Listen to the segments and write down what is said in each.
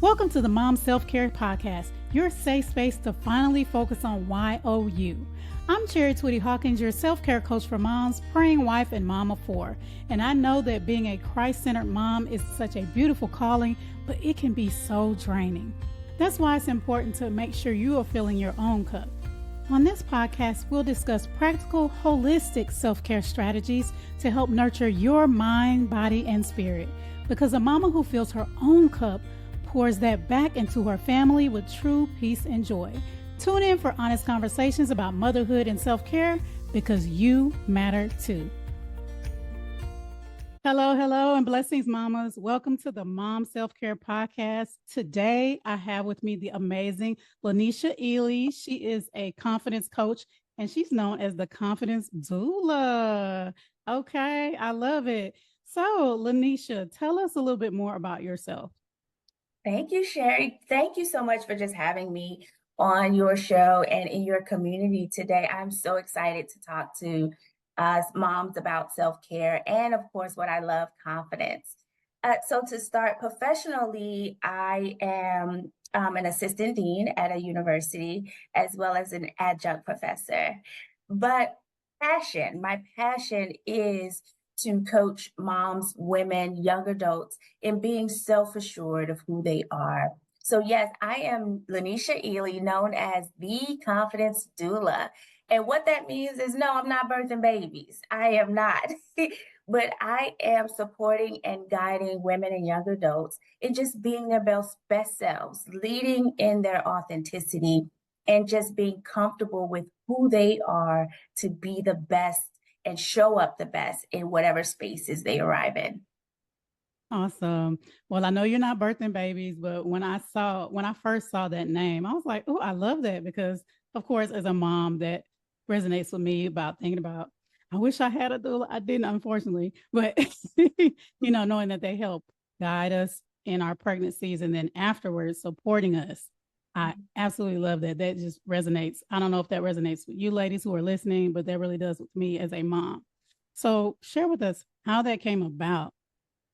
Welcome to the Mom Self-Care Podcast, your safe space to finally focus on YOU. I'm Twitty-Hawkins, your self-care coach for moms, praying wife, and mom of four. And I know that being a Christ-centered mom is such a beautiful calling, but it can be so draining. That's why it's important to make sure you are filling your own cup. On this podcast, we'll discuss practical, holistic self-care strategies to help nurture your mind, body, and spirit. Because a mama who fills her own cup pours that back into her family with true peace and joy. Tune in for honest conversations about motherhood and self-care, because you matter too. Hello, and blessings, mamas. Welcome to the Mom Self-Care Podcast. Today, I have with me the amazing Lynnecia Eley. She is a confidence coach, and she's known as the Confidence Doula. Okay, I love it. So, Lynnecia, tell us a little bit more about yourself. Thank you, Sherry. Thank you so much for just having me on your show and in your community today. I'm so excited to talk to us moms about self-care and, of course, what I love, confidence. So to start professionally, I am an assistant dean at a university as well as an adjunct professor. But my passion is to coach moms, women, young adults in being self-assured of who they are. So yes, I am Lynnecia Eley, known as the Confidence Doula. And what that means is, no, I'm not birthing babies. I am not. But I am supporting and guiding women and young adults in just being their best selves, leading in their authenticity, and just being comfortable with who they are to be the best and show up the best in whatever spaces they arrive in. Awesome. Well, I know you're not birthing babies, but when I first saw that name, I was like, oh, I love that, because of course, as a mom, that resonates with me about thinking about, I wish I had a doula. I didn't, unfortunately, but knowing that they help guide us in our pregnancies and then afterwards supporting us. I absolutely love that. That just resonates. I don't know if that resonates with you ladies who are listening, but that really does with me as a mom. So share with us how that came about.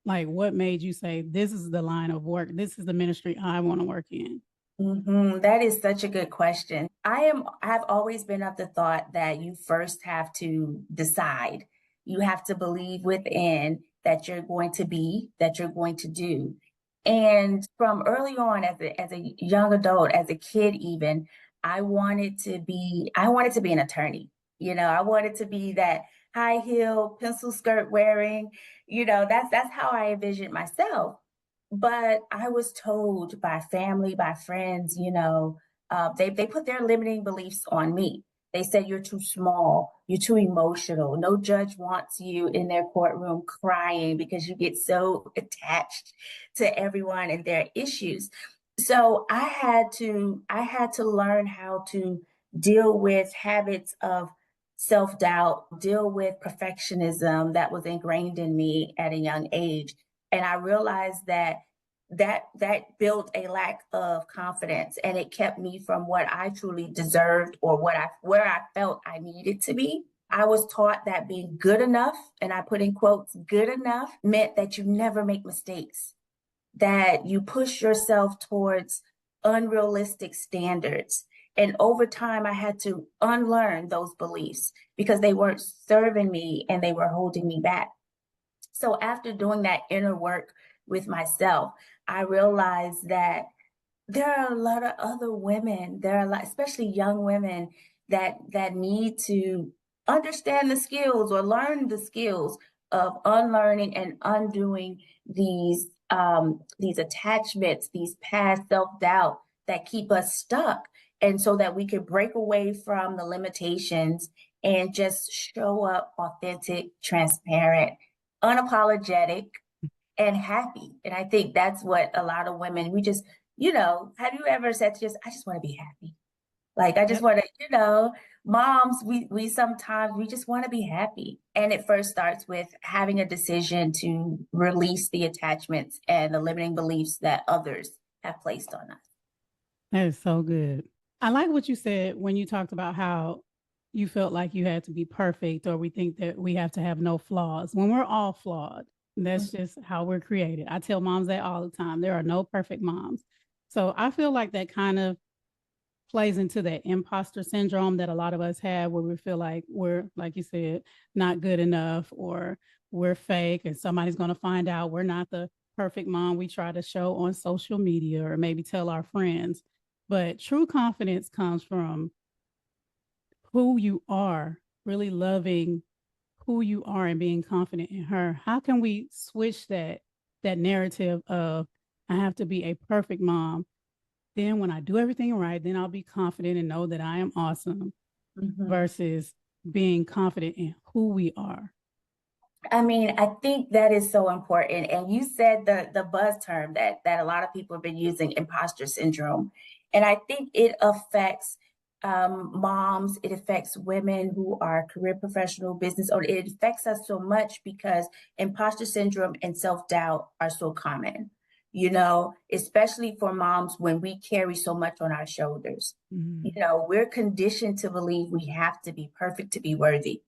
Like, what made you say, this is the line of work, this is the ministry I want to work in? That is such a good question. I've always been of the thought that you first have to decide. You have to believe within that you're going to be, that you're going to do. And from early on, as a young adult, as a kid even, I wanted to be an attorney. I wanted to be that high heel, pencil skirt wearing, that's how I envisioned myself. But I was told by family, by friends, they put their limiting beliefs on me. They said, you're too small, you're too emotional. No judge wants you in their courtroom crying because you get so attached to everyone and their issues. So I had to learn how to deal with habits of self-doubt, deal with perfectionism that was ingrained in me at a young age. And I realized that built a lack of confidence, and it kept me from what I truly deserved or where I felt I needed to be. I was taught that being good enough, and I put in quotes, good enough, meant that you never make mistakes, that you push yourself towards unrealistic standards. And over time, I had to unlearn those beliefs because they weren't serving me and they were holding me back. So after doing that inner work with myself, I realized that there are a lot of other women, especially young women, that need to understand the skills or learn the skills of unlearning and undoing these attachments, these past self-doubt that keep us stuck. And so that we could break away from the limitations and just show up authentic, transparent, unapologetic, and happy. And I think that's what a lot of women, we just, have you ever said to yourself, I just want to be happy? Like, I just want to, moms, we sometimes, we just want to be happy. And it first starts with having a decision to release the attachments and the limiting beliefs that others have placed on us. That is so good. I like what you said when you talked about how you felt like you had to be perfect, or we think that we have to have no flaws when we're all flawed. That's just how we're created. I tell moms that all the time. There are no perfect moms. So I feel like that kind of plays into that imposter syndrome that a lot of us have, where we feel like we're, like you said, not good enough, or we're fake and somebody's going to find out we're not the perfect mom we try to show on social media or maybe tell our friends. But true confidence comes from who you are, really loving who you are and being confident in her. How can we switch that narrative of I have to be a perfect mom? Then when I do everything right, then I'll be confident and know that I am awesome, versus being confident in who we are. I mean, I think that is so important. And you said the buzz term that a lot of people have been using, imposter syndrome. And I think it affects moms, it affects women who are career professional, business owners. It affects us so much because imposter syndrome and self-doubt are so common, you know, especially for moms when we carry so much on our shoulders. You know, we're conditioned to believe we have to be perfect to be worthy.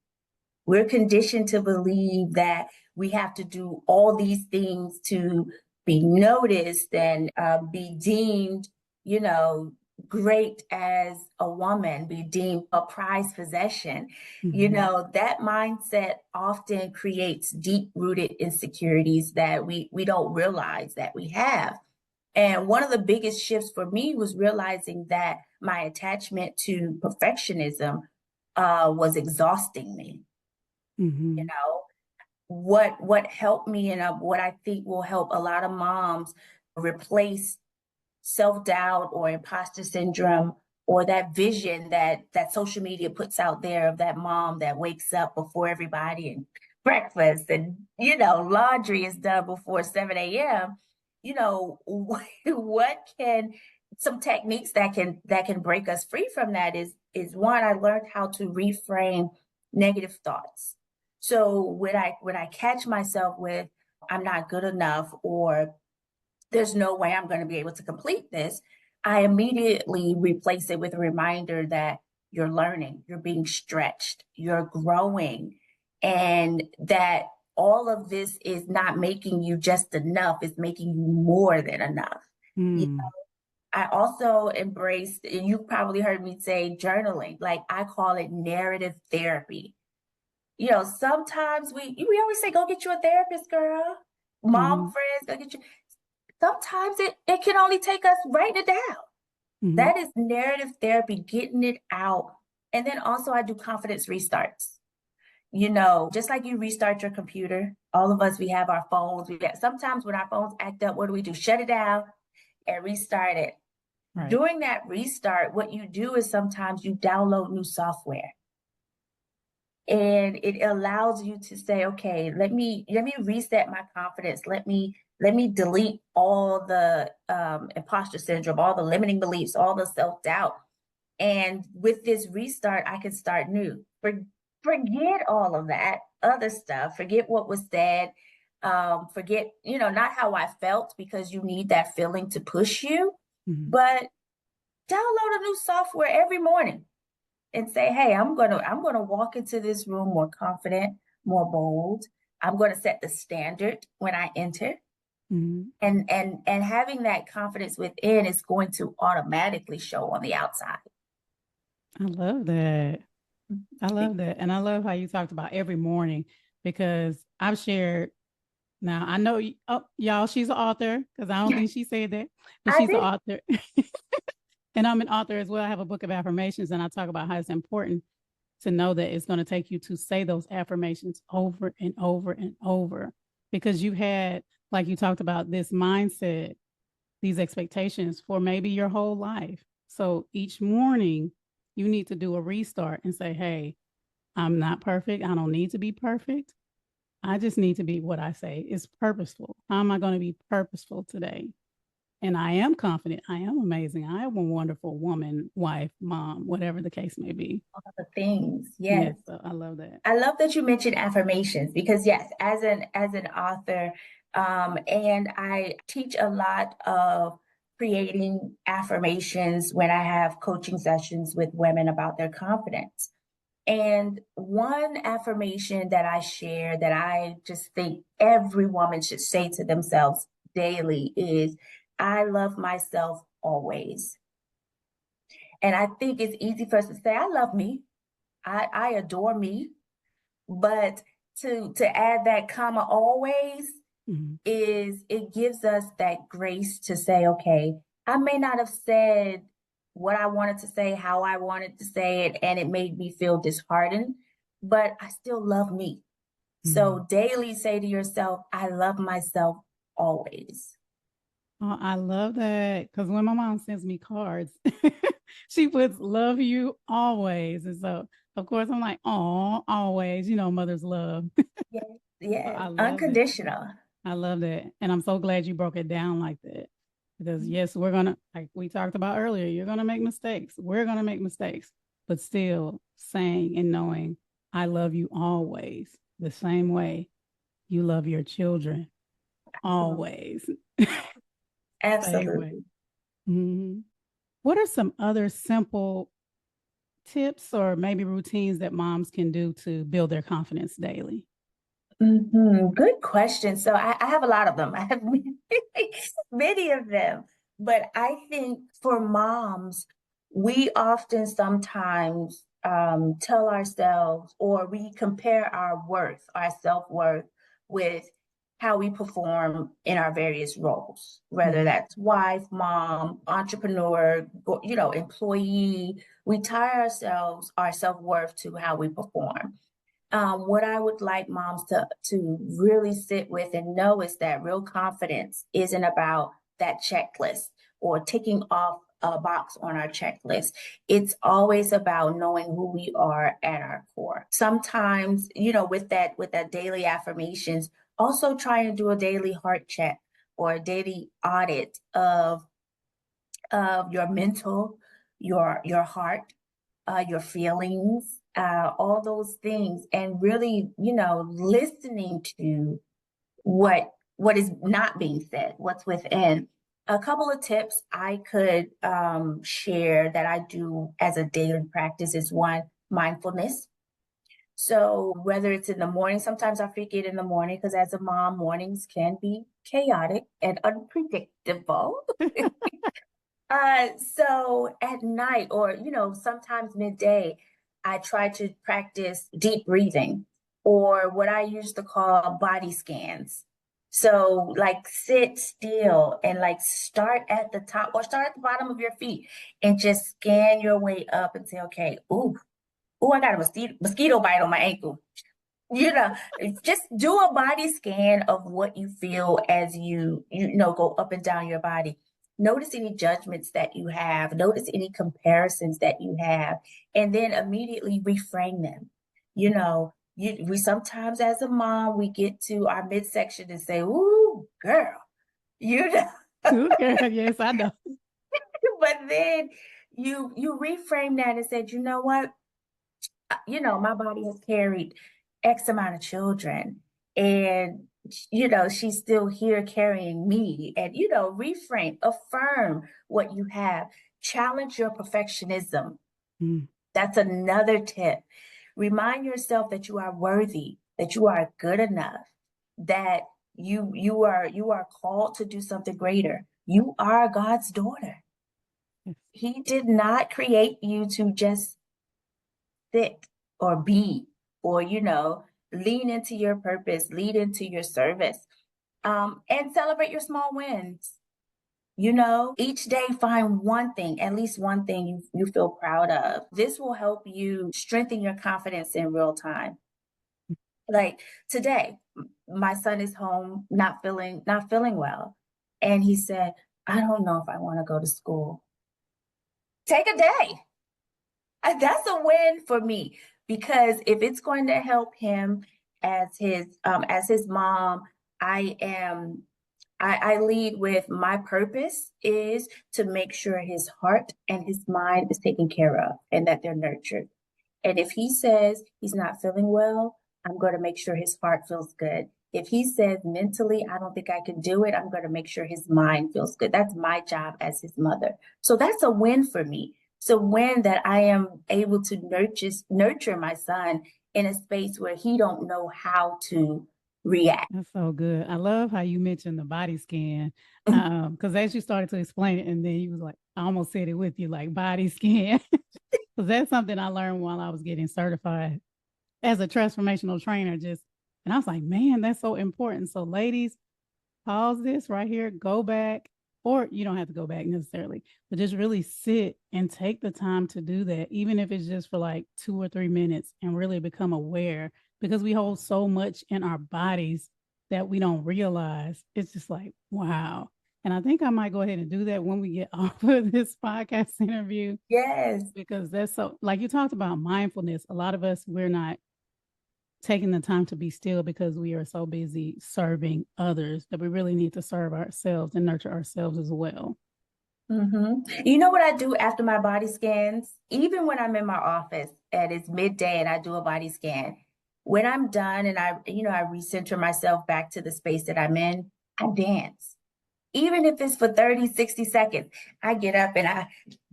We're conditioned to believe that we have to do all these things to be noticed and be deemed, you know, great as a woman, be deemed a prized possession. You know, that mindset often creates deep-rooted insecurities that we don't realize that we have. And one of the biggest shifts for me was realizing that my attachment to perfectionism was exhausting me. You know, what helped me and what I think will help a lot of moms replace self-doubt or imposter syndrome or that vision that social media puts out there of that mom that wakes up before everybody and breakfast and, you know, laundry is done before 7 a.m. You know, what can some techniques that can break us free from that is one, I learned how to reframe negative thoughts. So when I catch myself with I'm not good enough or there's no way I'm going to be able to complete this, I immediately replace it with a reminder that you're learning, you're being stretched, you're growing, and that all of this is not making you just enough, it's making you more than enough. You know, I also embrace, and you probably heard me say journaling, like I call it narrative therapy. You know, sometimes we always say, go get you a therapist, girl. Mom friends, go get you. Sometimes it can only take us writing it down. That is narrative therapy, getting it out. And then also I do confidence restarts. You know, just like you restart your computer, all of us, we have our phones. Sometimes when our phones act up, what do? Shut it down and restart it. Right. During that restart, what you do is sometimes you download new software. And it allows you to say, okay, let me reset my confidence. Let me delete all the imposter syndrome, all the limiting beliefs, all the self-doubt. And with this restart, I can start new. Forget all of that other stuff. Forget what was said. Forget, you know, not how I felt, because you need that feeling to push you, but download a new software every morning. And say, hey, I'm gonna walk into this room more confident, more bold. I'm gonna set the standard when I enter. And having that confidence within is going to automatically show on the outside. I love that. I love that. And I love how you talked about every morning, because I've shared. Now I know, y'all, she's an author, because I don't think she said that, but she's an author. And I'm an author as well. I have a book of affirmations, and I talk about how it's important to know that it's going to take you to say those affirmations over and over and over, because you've had, like you talked about, this mindset, these expectations for maybe your whole life. So each morning you need to do a restart and say, hey, I'm not perfect. I don't need to be perfect. I just need to be, what I say is purposeful. How am I going to be purposeful today? And I am confident. I am amazing. I am a wonderful woman, wife, mom, whatever the case may be. All the things. Yes. So I love that. I love that you mentioned affirmations, because yes, as an author, and I teach a lot of creating affirmations when I have coaching sessions with women about their confidence. And one affirmation that I share that I just think every woman should say to themselves daily is, I love myself always. And I think it's easy for us to say, I love me. I adore me. But to add that comma always is it gives us that grace to say, okay, I may not have said what I wanted to say, how I wanted to say it, and it made me feel disheartened, but I still love me. So daily say to yourself, I love myself always. Oh, I love that, because when my mom sends me cards, she puts "love you always," and so of course I'm like, "Oh, always," mother's love. Yes, So yes, I love it. unconditional. I love that, and I'm so glad you broke it down like that, because yes, we're gonna, like we talked about earlier, you're gonna make mistakes. We're gonna make mistakes, but still saying and knowing, "I love you always," the same way you love your children always. Same way. Absolutely. Mhm. What are some other simple tips or maybe routines that moms can do to build their confidence daily? Good question. So I have a lot of them. I have many of them. But I think for moms, we often sometimes tell ourselves or we compare our worth, our self-worth with how we perform in our various roles, whether that's wife, mom, entrepreneur, employee. We tie ourselves, our self-worth to how we perform. What I would like moms to really sit with and know is that real confidence isn't about that checklist or ticking off a box on our checklist. It's always about knowing who we are at our core. Sometimes, with that daily affirmations, also try and do a daily heart check or a daily audit of your mental, your heart, your feelings, all those things, and really, listening to what is not being said, what's within. A couple of tips I could share that I do as a daily practice is one, mindfulness. So whether it's in the morning, sometimes I forget in the morning because as a mom, mornings can be chaotic and unpredictable. So at night or, sometimes midday, I try to practice deep breathing or what I used to call body scans. So like sit still and like start at the top or start at the bottom of your feet and just scan your way up and say, okay, ooh, I got a mosquito bite on my ankle. You know, just do a body scan of what you feel as you go up and down your body. Notice any judgments that you have, notice any comparisons that you have, and then immediately reframe them. We sometimes as a mom, we get to our midsection and say, ooh, girl, you know, Okay, yes, I know. but then you reframe that and said, you know what? My body has carried X amount of children and she's still here carrying me and reframe, affirm what you have, challenge your perfectionism. Mm. That's another tip. Remind yourself that you are worthy, that you are good enough, that you are called to do something greater. You are God's daughter. He did not create you to just sit or be or lean into your purpose, lead into your service, and celebrate your small wins. Each day find one thing, at least one thing you feel proud of. This will help you strengthen your confidence in real time. Like today, my son is home not feeling well, and he said, I don't know if I want to go to school. Take a day. That's a win for me because if it's going to help him as his mom, I am I lead with my purpose is to make sure his heart and his mind is taken care of and that they're nurtured. And if he says he's not feeling well, I'm going to make sure his heart feels good. If he says mentally, I don't think I can do it, I'm going to make sure his mind feels good. That's my job as his mother. So that's a win for me So when that I am able to nurture my son in a space where he don't know how to react. That's so good. I love how you mentioned the body scan. Because as you started to explain it, and then you was like, I almost said it with you, like body scan. Because that's something I learned while I was getting certified as a transformational trainer. And I was like, man, that's so important. So, ladies, pause this right here, go back, or you don't have to go back necessarily, but just really sit and take the time to do that, even if it's just for like 2 or 3 minutes, and really become aware, because we hold so much in our bodies that we don't realize. It's just like, wow. And I think I might go ahead and do that when we get off of this podcast interview, Yes. because that's so, like you talked about mindfulness. A lot of us, we're not taking the time to be still because we are so busy serving others that we really need to serve ourselves and nurture ourselves as well. You know what I do after my body scans? Even when I'm in my office and it's midday and I do a body scan, when I'm done and I recenter myself back to the space that I'm in, I dance. Even if it's for 30, 60 seconds, I get up and I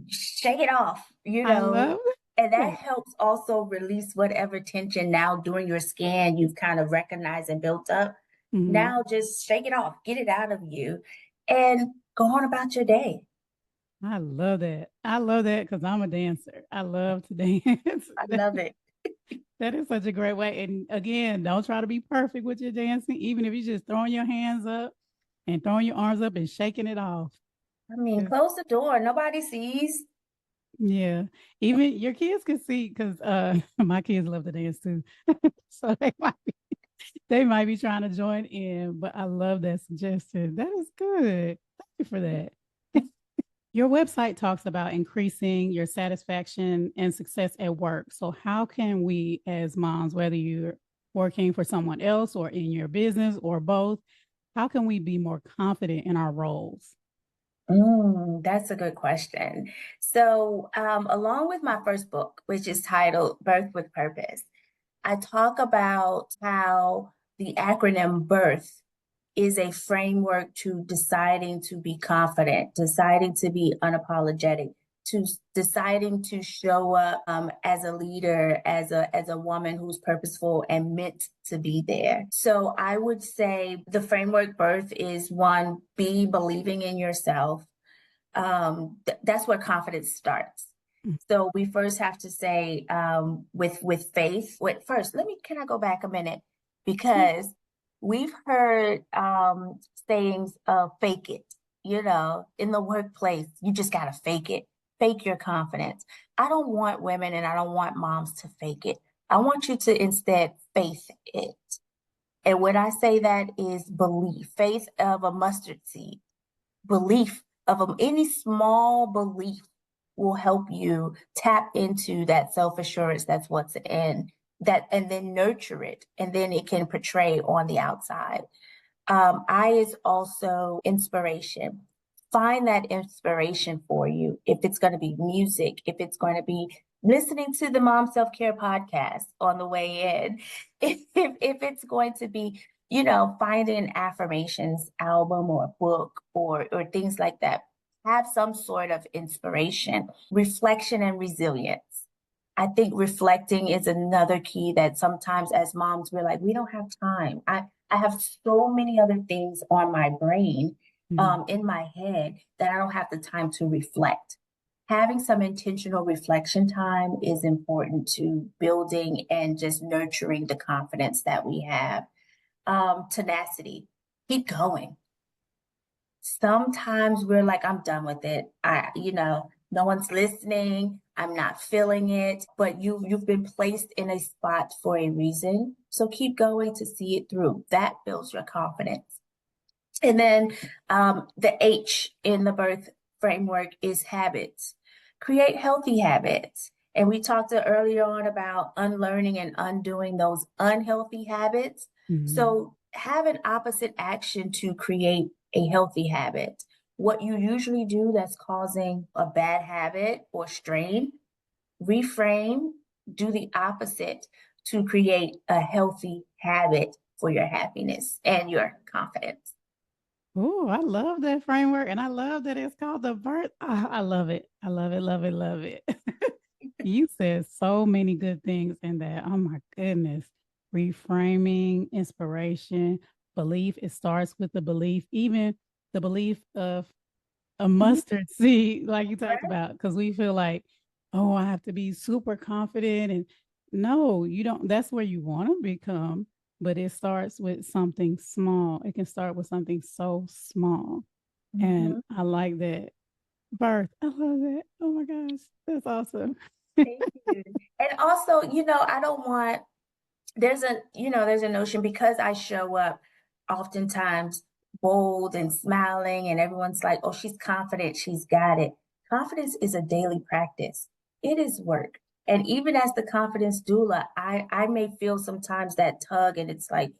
shake it off, I love and that it. helps also release whatever tension now during your scan you've kind of recognized and built up. Mm-hmm. Now just shake it off, get it out of you, and go on about your day. I love that. I love that because I'm a dancer. I love to dance. I love it. That is such a great way. And again, don't try to be perfect with your dancing, even if you're just throwing your hands up and throwing your arms up and shaking it off. I mean, Yeah. close the door. Nobody sees. Yeah. Even your kids can see, because my kids love to dance too. So they might be trying to join in, but I love that suggestion. That is good. Thank you for that. Your website talks about increasing your satisfaction and success at work. So, how can we, as moms, whether you're working for someone else or in your business or both, how can we be more confident in our roles? That's a good question. So, along with my first book, which is titled Birth with Purpose, I talk about how the acronym BIRTH is a framework to deciding to be confident, deciding to be unapologetic, to deciding to show up as a leader, as a woman who's purposeful and meant to be there. So I would say the framework BIRTH is one, be believing in yourself. That's where confidence starts. So we first have to say with faith. Wait, first, can I go back a minute? Because we've heard sayings of fake it, in the workplace, you just gotta fake it, fake your confidence. I don't want women and I don't want moms to fake it. I want you to instead faith it. And when I say that is belief, faith of a mustard seed, belief of any small belief will help you tap into that self-assurance that's what's in that, and then nurture it, and then it can portray on the outside. I is also inspiration. Find that inspiration for you. If it's going to be music, if it's going to be listening to the Mom Self-Care podcast on the way in, if it's going to be, finding an affirmations album or a book or things like that, have some sort of inspiration, reflection, and resilience. I think reflecting is another key that sometimes as moms, we're like, we don't have time. I have so many other things on my brain, in my head, that I don't have the time to reflect. Having some intentional reflection time is important to building and just nurturing the confidence that we have. Tenacity, keep going. Sometimes we're like, I'm done with it. No one's listening. I'm not feeling it, but you've been placed in a spot for a reason. So keep going to see it through. That builds your confidence. And then the H in the birth framework is habits. Create healthy habits. And we talked earlier on about unlearning and undoing those unhealthy habits. Mm-hmm. So have an opposite action to create a healthy habit. What you usually do that's causing a bad habit or strain, reframe, do the opposite to create a healthy habit for your happiness and your confidence. Oh, I love that framework. And I love that it's called the birth. I love it. I love it, love it, love it. You said so many good things in that. Oh my goodness. Reframing, inspiration, belief. It starts with the belief, even the belief of a Mhm. mustard seed, like you talked Right? about, because we feel like, oh, I have to be super confident. And no, you don't. That's where you want to become, but it starts with something small. It can start with something so small. And Mhm. I like that. Birth. I love that. Oh my gosh. That's awesome. Thank you. And also, I don't want there's a notion because I show up oftentimes bold and smiling, and everyone's like, oh, she's confident, she's got it. Confidence is a daily practice, it is work. And even as the confidence doula, I may feel sometimes that tug, and it's like,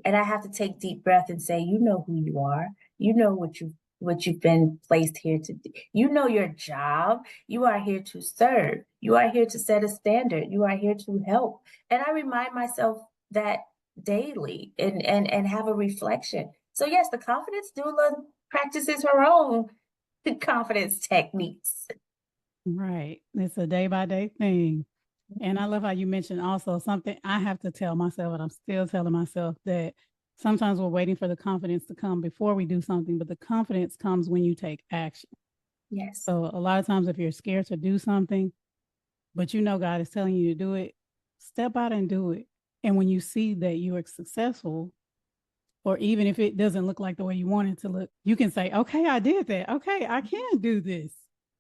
and I have to take deep breath and say, you know who you are. You know what you've been placed here to do. You know your job. You are here to serve. You are here to set a standard. You are here to help. And I remind myself that daily and have a reflection. So yes, the confidence doula practices her own confidence techniques. Right. It's a day by day thing. And I love how you mentioned also something I have to tell myself, and I'm still telling myself that sometimes we're waiting for the confidence to come before we do something, but the confidence comes when you take action. Yes. So a lot of times, if you're scared to do something, but you know God is telling you to do it, step out and do it. And when you see that you are successful, or even if it doesn't look like the way you want it to look, you can say, okay, I did that. Okay, I can do this.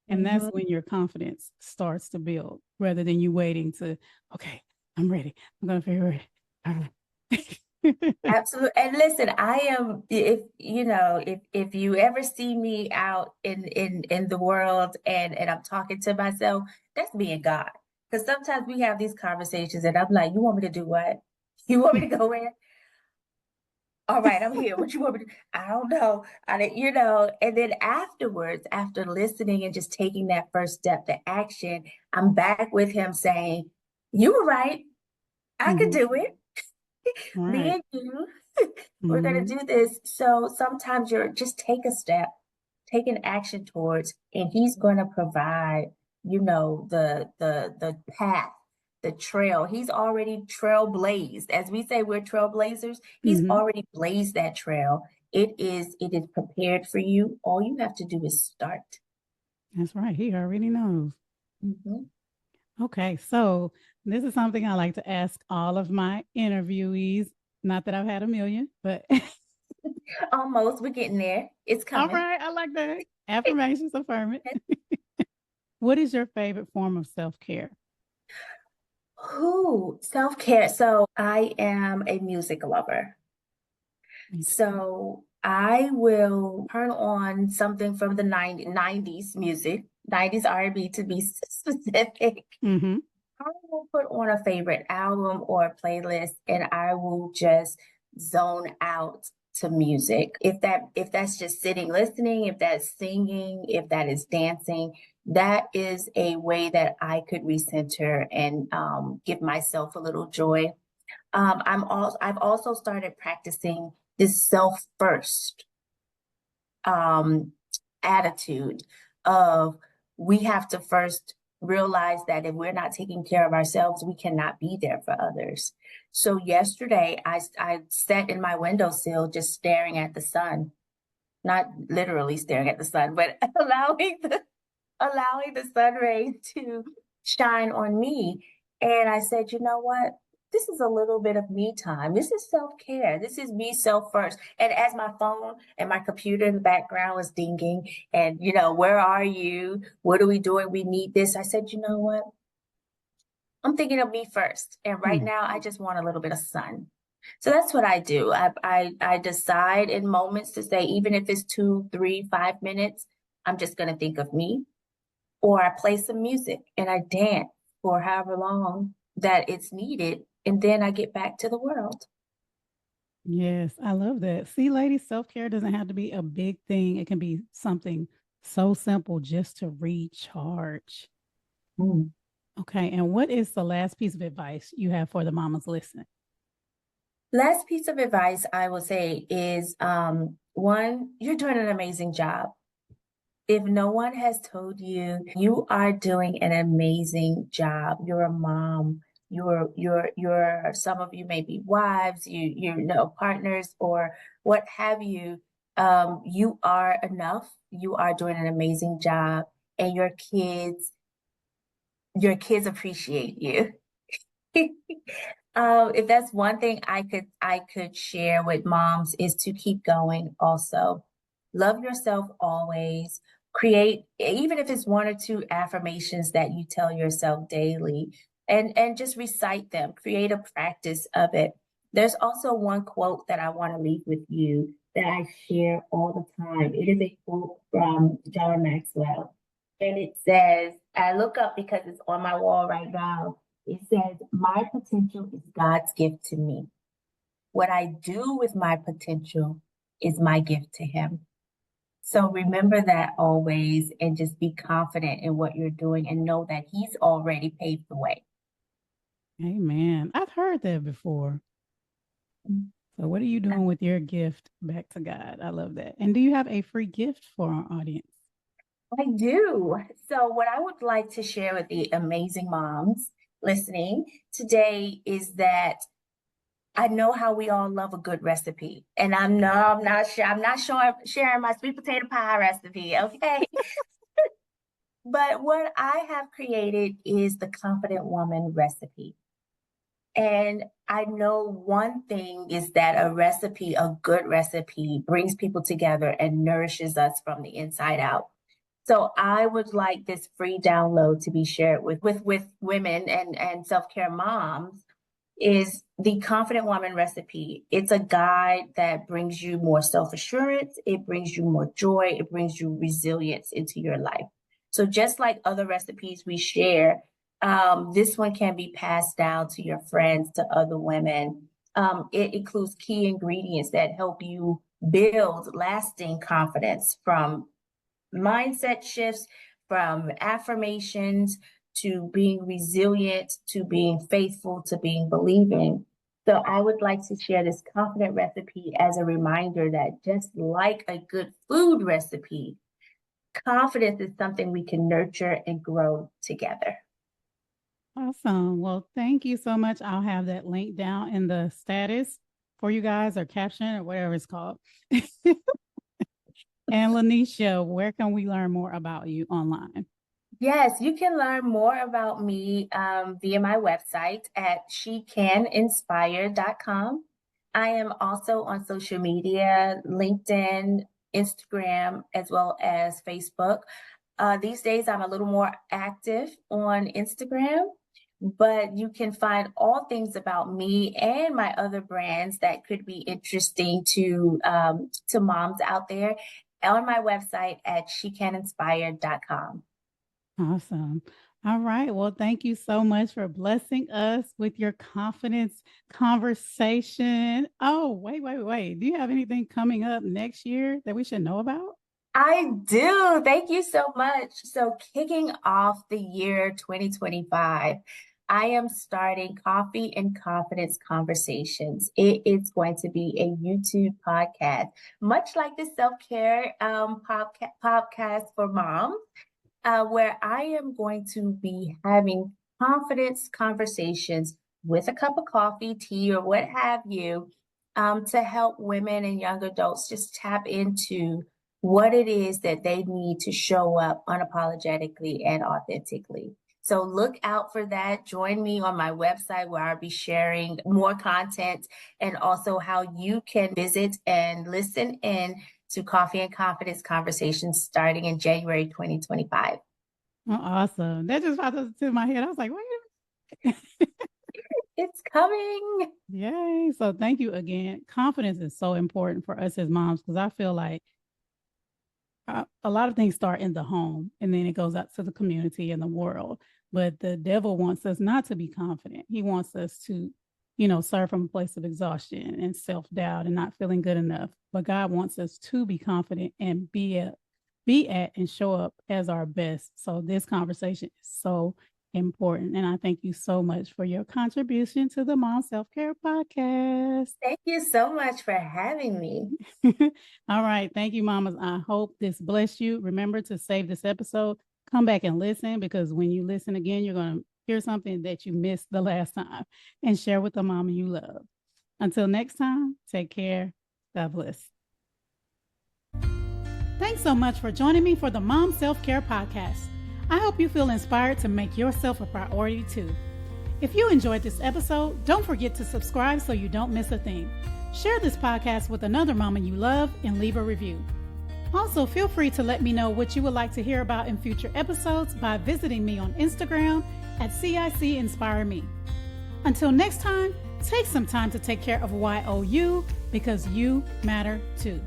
And that's Mhm. when your confidence starts to build rather than you waiting to, okay, I'm ready. I'm going to figure it out. Absolutely. And listen, I am if you ever see me out in the world and I'm talking to myself, that's being God. Because sometimes we have these conversations and I'm like, you want me to do what? You want me to go in? All right, I'm here. What you want me to? I don't know. And then afterwards, after listening and just taking that first step to action, I'm back with him saying, you were right. I could Mhm. do it. Me Right. and you, we're going to Mhm. do this. So sometimes you're just take a step, take an action towards, and he's going to provide, the path, the trail. He's already trailblazed. As we say, we're trailblazers. He's Mhm. already blazed that trail. It is prepared for you. All you have to do is start. That's right. He already knows. Mhm. Okay, so this is something I like to ask all of my interviewees. Not that I've had a million, but Almost, we're getting there. It's all coming. right, I like that. Affirmations affirm it. What is your favorite form of self care? Who self-care. So I am a music lover. Me too. So I will turn on something from the 90s music, 90s R&B to be specific. Mm-hmm. I will put on a favorite album or a playlist and I will just zone out to music. If that's just sitting listening, if that's singing, if that is dancing, that is a way that I could recenter and give myself a little joy. I've also started practicing this self first um, attitude of we have to first realize that if we're not taking care of ourselves, we cannot be there for others. So yesterday, I sat in my windowsill just staring at the sun, not literally staring at the sun, but allowing the sun rays to shine on me. And I said, you know what? This is a little bit of me time. This is self care. This is me self first. And as my phone and my computer in the background was dinging, and, where are you? What are we doing? We need this. I said, you know what? I'm thinking of me first. And right Mm. now, I just want a little bit of sun. So that's what I do. I decide in moments to say, even if it's 2, 3, 5 minutes, I'm just going to think of me, or I play some music and I dance for however long that it's needed, and then I get back to the world. Yes, I love that. See, ladies, self care doesn't have to be a big thing. It can be something so simple just to recharge. Mm. Okay, and what is the last piece of advice you have for the mamas listening? Last piece of advice I will say is one, you're doing an amazing job. If no one has told you, you are doing an amazing job. You're a mom. You're some of you may be wives, you know, partners or what have you. You are enough. You are doing an amazing job, and your kids appreciate you. If that's one thing I could share with moms is to keep going also. Love yourself always. Create, even if it's one or two affirmations that you tell yourself daily, and just recite them. Create a practice of it. There's also one quote that I want to leave with you that I share all the time. It is a quote from John Maxwell. And it says, I look up because it's on my wall right now. It says, my potential is God's gift to me. What I do with my potential is my gift to Him. So remember that always and just be confident in what you're doing and know that He's already paved the way. Amen. I've heard that before. So what are you doing with your gift back to God? I love that. And do you have a free gift for our audience? I do. So what I would like to share with the amazing moms listening today is that I know how we all love a good recipe. And I'm not sharing my sweet potato pie recipe, okay? But what I have created is the Confident Woman recipe. And I know one thing is that a good recipe, brings people together and nourishes us from the inside out. So I would like this free download to be shared with women and self-care moms is the Confident Woman recipe. It's a guide that brings you more self-assurance, it brings you more joy, it brings you resilience into your life. So just like other recipes we share, this one can be passed down to your friends, to other women. It includes key ingredients that help you build lasting confidence, from mindset shifts, from affirmations to being resilient, to being faithful, to being believing. So I would like to share this confident recipe as a reminder that just like a good food recipe, confidence is something we can nurture and grow together. Awesome. Well, thank you so much. I'll have that link down in the status for you guys, or caption, or whatever it's called. And Lynnecia, where can we learn more about you online? Yes, you can learn more about me via my website at shecaninspire.com. I am also on social media, LinkedIn, Instagram, as well as Facebook. These days, I'm a little more active on Instagram, but you can find all things about me and my other brands that could be interesting to moms out there on my website at shecaninspire.com. Awesome. All right. Well, thank you so much for blessing us with your confidence conversation. Oh, wait. Do you have anything coming up next year that we should know about? I do. Thank you so much. So, kicking off the year 2025, I am starting Coffee and Confidence Conversations. It is going to be a YouTube podcast, much like the self-care podcast for moms, where I am going to be having confidence conversations with a cup of coffee, tea, or what have you, to help women and young adults just tap into what it is that they need to show up unapologetically and authentically. So look out for that. Join me on my website where I'll be sharing more content, and also how you can visit and listen in to Coffee and Confidence Conversations starting in January 2025. Oh, awesome. That just popped up to my head. I was like, wait a minute. It's coming. Yay. So thank you again. Confidence is so important for us as moms, because I feel like a lot of things start in the home and then it goes out to the community and the world. But the devil wants us not to be confident. He wants us to, serve from a place of exhaustion and self-doubt and not feeling good enough. But God wants us to be confident and be at and show up as our best. So this conversation is so important. And I thank you so much for your contribution to the Mom Self-Care Podcast. Thank you so much for having me. All right. Thank you, mamas. I hope this blessed you. Remember to save this episode. Come back and listen, because when you listen again, you're going to hear something that you missed the last time, and share with the mama you love. Until next time, take care. God bless. Thanks so much for joining me for the Mom Self-Care Podcast. I hope you feel inspired to make yourself a priority too. If you enjoyed this episode, don't forget to subscribe so you don't miss a thing. Share this podcast with another mama you love and leave a review. Also, feel free to let me know what you would like to hear about in future episodes by visiting me on Instagram at CIC Inspire Me. Until next time, take some time to take care of YOU, because you matter too.